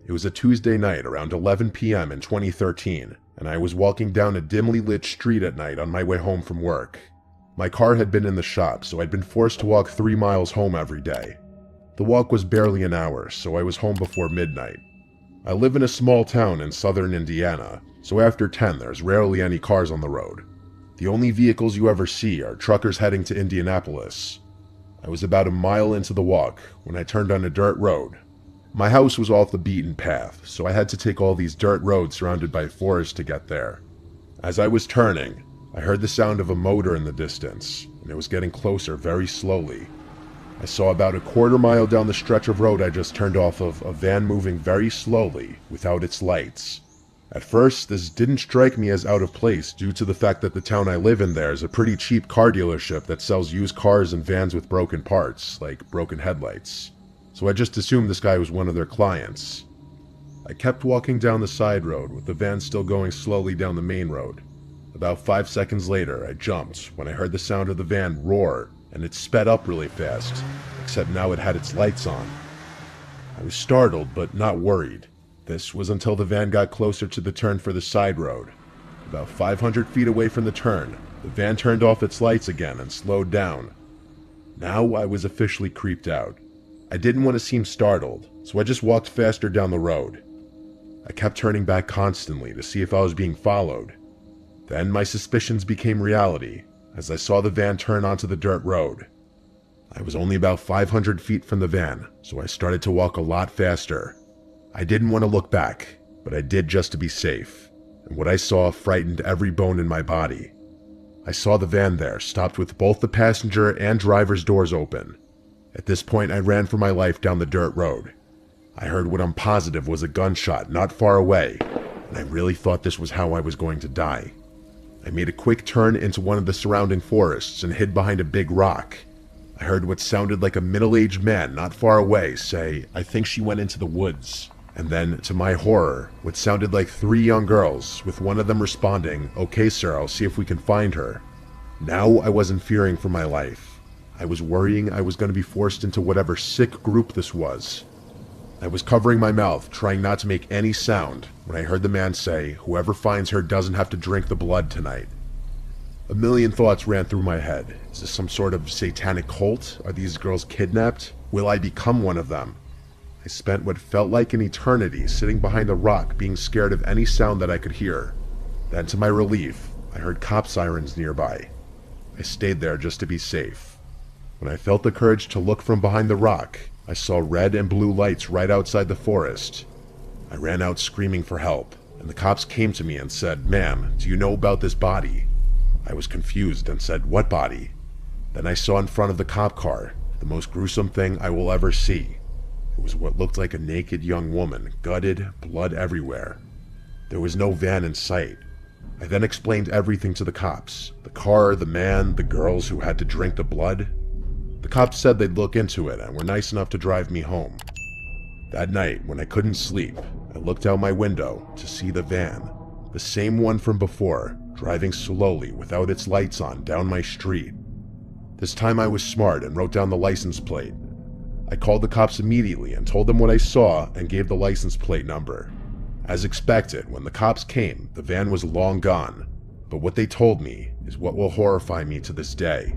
It was a Tuesday night around 11 p.m. in 2013, and I was walking down a dimly lit street at night on my way home from work. My car had been in the shop, so I'd been forced to walk 3 miles home every day. The walk was barely an hour, so I was home before midnight. I live in a small town in southern Indiana, so after 10 there's rarely any cars on the road. The only vehicles you ever see are truckers heading to Indianapolis. I was about a mile into the walk when I turned on a dirt road. My house was off the beaten path, so I had to take all these dirt roads surrounded by forest to get there. As I was turning, I heard the sound of a motor in the distance, and it was getting closer very slowly. I saw about a quarter mile down the stretch of road I just turned off of a van moving very slowly without its lights. At first, this didn't strike me as out of place due to the fact that the town I live in there is a pretty cheap car dealership that sells used cars and vans with broken parts, like broken headlights. So I just assumed this guy was one of their clients. I kept walking down the side road with the van still going slowly down the main road. About 5 seconds later, I jumped when I heard the sound of the van roar, and it sped up really fast, except now it had its lights on. I was startled, but not worried. This was until the van got closer to the turn for the side road. About 500 feet away from the turn, the van turned off its lights again and slowed down. Now I was officially creeped out. I didn't want to seem startled, so I just walked faster down the road. I kept turning back constantly to see if I was being followed. Then my suspicions became reality as I saw the van turn onto the dirt road. I was only about 500 feet from the van, so I started to walk a lot faster. I didn't want to look back, but I did just to be safe, and what I saw frightened every bone in my body. I saw the van there, stopped with both the passenger and driver's doors open. At this point, I ran for my life down the dirt road. I heard what I'm positive was a gunshot not far away, and I really thought this was how I was going to die. I made a quick turn into one of the surrounding forests and hid behind a big rock. I heard what sounded like a middle-aged man not far away say, "I think she went into the woods." And then, to my horror, what sounded like 3 young girls, with one of them responding, "Okay sir, I'll see if we can find her." Now I wasn't fearing for my life. I was worrying I was going to be forced into whatever sick group this was. I was covering my mouth, trying not to make any sound, when I heard the man say, "Whoever finds her doesn't have to drink the blood tonight." A million thoughts ran through my head. Is this some sort of satanic cult? Are these girls kidnapped? Will I become one of them? I spent what felt like an eternity sitting behind a rock being scared of any sound that I could hear. Then to my relief, I heard cop sirens nearby. I stayed there just to be safe. When I felt the courage to look from behind the rock, I saw red and blue lights right outside the forest. I ran out screaming for help, and the cops came to me and said, "Ma'am, do you know about this body?" I was confused and said, "What body?" Then I saw in front of the cop car the most gruesome thing I will ever see. It was what looked like a naked young woman, gutted, blood everywhere. There was no van in sight. I then explained everything to the cops. The car, the man, the girls who had to drink the blood. The cops said they'd look into it and were nice enough to drive me home. That night, when I couldn't sleep, I looked out my window to see the van, the same one from before, driving slowly without its lights on down my street. This time I was smart and wrote down the license plate. I called the cops immediately and told them what I saw and gave the license plate number. As expected, when the cops came, the van was long gone, but what they told me is what will horrify me to this day.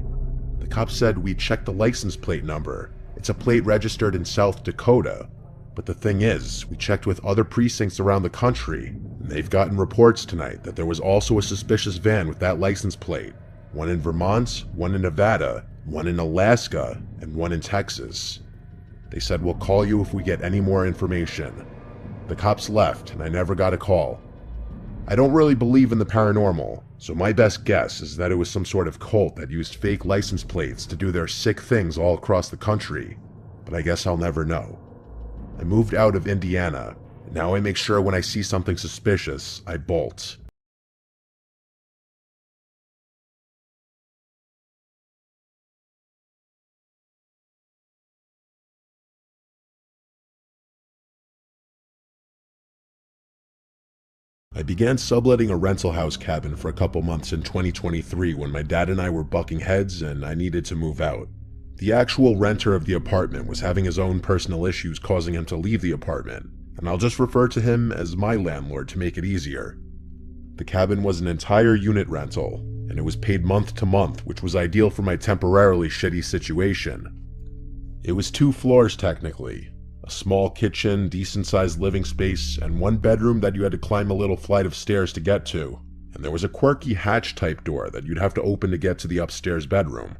The cops said we checked the license plate number. It's a plate registered in South Dakota. But the thing is, we checked with other precincts around the country, and they've gotten reports tonight that there was also a suspicious van with that license plate. One in Vermont, one in Nevada, one in Alaska, and one in Texas. They said we'll call you if we get any more information. The cops left, and I never got a call. I don't really believe in the paranormal, so my best guess is that it was some sort of cult that used fake license plates to do their sick things all across the country, but I guess I'll never know. I moved out of Indiana, and now I make sure when I see something suspicious, I bolt. I began subletting a rental house cabin for a couple months in 2023 when my dad and I were bucking heads and I needed to move out. The actual renter of the apartment was having his own personal issues causing him to leave the apartment, and I'll just refer to him as my landlord to make it easier. The cabin was an entire unit rental, and it was paid month to month, which was ideal for my temporarily shitty situation. It was 2 floors technically, a small kitchen, decent-sized living space, and 1 bedroom that you had to climb a little flight of stairs to get to, and there was a quirky hatch-type door that you'd have to open to get to the upstairs bedroom.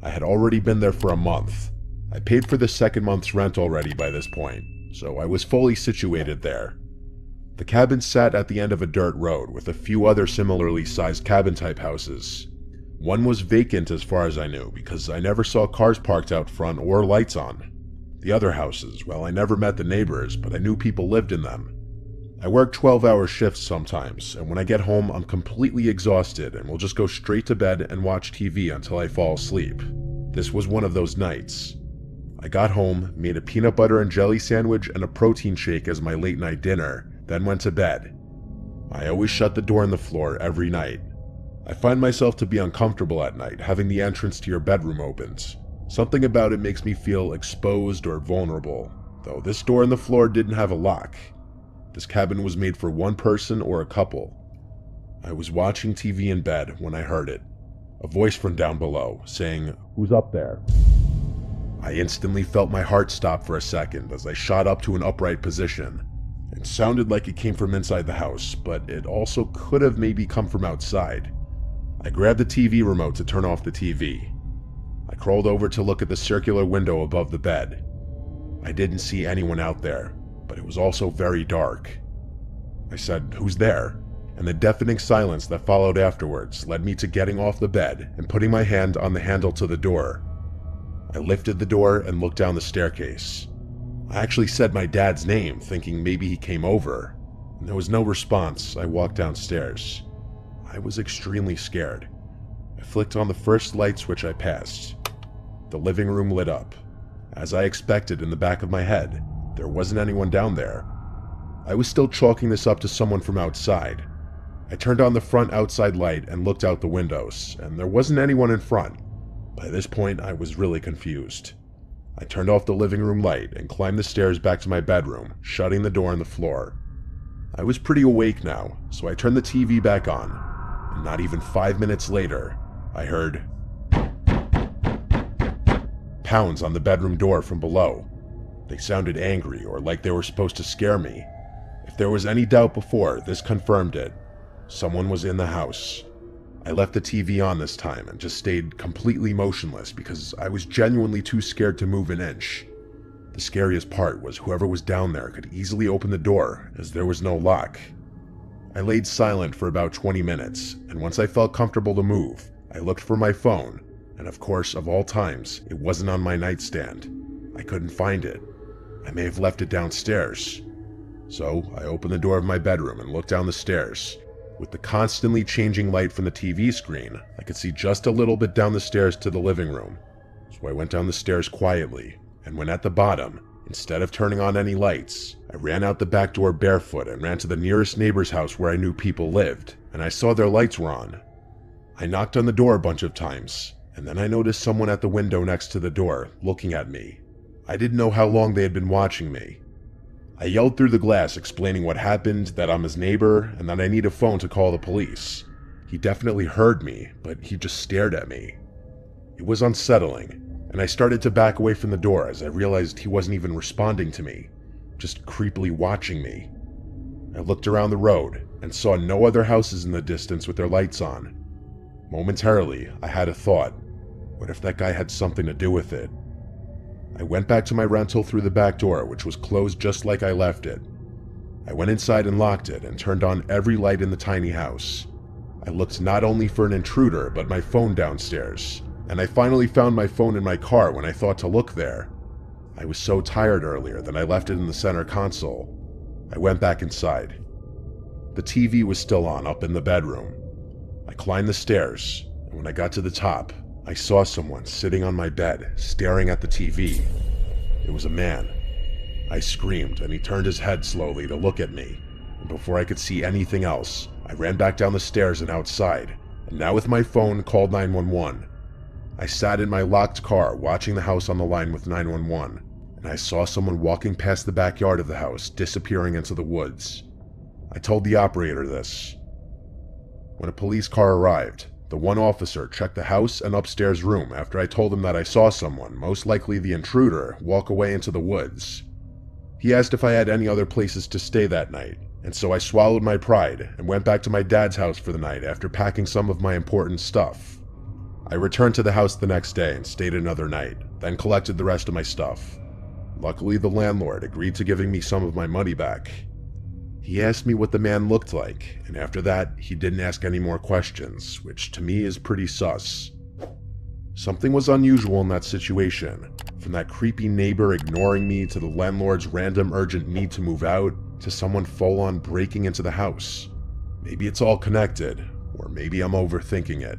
I had already been there for a month. I paid for the 2nd month's rent already by this point, so I was fully situated there. The cabin sat at the end of a dirt road with a few other similarly sized cabin-type houses. One was vacant as far as I knew, because I never saw cars parked out front or lights on. The other houses, well, I never met the neighbors, but I knew people lived in them. I work 12-hour shifts sometimes, and when I get home I'm completely exhausted and will just go straight to bed and watch TV until I fall asleep. This was one of those nights. I got home, made a peanut butter and jelly sandwich and a protein shake as my late night dinner, then went to bed. I always shut the door on the floor every night. I find myself to be uncomfortable at night having the entrance to your bedroom opened. Something about it makes me feel exposed or vulnerable, though this door on the floor didn't have a lock. This cabin was made for 1 person or a couple. I was watching TV in bed when I heard it. A voice from down below saying, "Who's up there?" I instantly felt my heart stop for a second as I shot up to an upright position. It sounded like it came from inside the house, but it also could have maybe come from outside. I grabbed the TV remote to turn off the TV. I crawled over to look at the circular window above the bed. I didn't see anyone out there, but it was also very dark. I said, "Who's there?" And the deafening silence that followed afterwards led me to getting off the bed and putting my hand on the handle to the door. I lifted the door and looked down the staircase. I actually said my dad's name, thinking maybe he came over. When there was no response, I walked downstairs. I was extremely scared. I flicked on the first light switch I passed. The living room lit up. As I expected in the back of my head, there wasn't anyone down there. I was still chalking this up to someone from outside. I turned on the front outside light and looked out the windows, and there wasn't anyone in front. By this point, I was really confused. I turned off the living room light and climbed the stairs back to my bedroom, shutting the door on the floor. I was pretty awake now, so I turned the TV back on, and not even 5 minutes later, I heard pounds on the bedroom door from below. They sounded angry or like they were supposed to scare me. If there was any doubt before, this confirmed it. Someone was in the house. I left the TV on this time and just stayed completely motionless because I was genuinely too scared to move an inch. The scariest part was whoever was down there could easily open the door as there was no lock. I laid silent for about 20 minutes, and once I felt comfortable to move, I looked for my phone, and of course, of all times, it wasn't on my nightstand. I couldn't find it. I may have left it downstairs. So I opened the door of my bedroom and looked down the stairs. With the constantly changing light from the TV screen, I could see just a little bit down the stairs to the living room. So I went down the stairs quietly, and when at the bottom, instead of turning on any lights, I ran out the back door barefoot and ran to the nearest neighbor's house where I knew people lived, and I saw their lights were on. I knocked on the door a bunch of times, and then I noticed someone at the window next to the door, looking at me. I didn't know how long they had been watching me. I yelled through the glass explaining what happened, that I'm his neighbor, and that I need a phone to call the police. He definitely heard me, but he just stared at me. It was unsettling, and I started to back away from the door as I realized he wasn't even responding to me, just creepily watching me. I looked around the road and saw no other houses in the distance with their lights on. Momentarily, I had a thought. What if that guy had something to do with it? I went back to my rental through the back door, which was closed just like I left it. I went inside and locked it and turned on every light in the tiny house. I looked not only for an intruder, but my phone downstairs, and I finally found my phone in my car when I thought to look there. I was so tired earlier that I left it in the center console. I went back inside. The TV was still on up in the bedroom. I climbed the stairs, and when I got to the top, I saw someone sitting on my bed, staring at the TV. It was a man. I screamed, and he turned his head slowly to look at me, and before I could see anything else, I ran back down the stairs and outside, and now with my phone called 911. I sat in my locked car watching the house on the line with 911, and I saw someone walking past the backyard of the house, disappearing into the woods. I told the operator this. When a police car arrived, the one officer checked the house and upstairs room after I told him that I saw someone, most likely the intruder, walk away into the woods. He asked if I had any other places to stay that night, and so I swallowed my pride and went back to my dad's house for the night after packing some of my important stuff. I returned to the house the next day and stayed another night, then collected the rest of my stuff. Luckily, the landlord agreed to giving me some of my money back. He asked me what the man looked like, and after that, he didn't ask any more questions, which to me is pretty sus. Something was unusual in that situation, from that creepy neighbor ignoring me to the landlord's random urgent need to move out, to someone full-on breaking into the house. Maybe it's all connected, or maybe I'm overthinking it.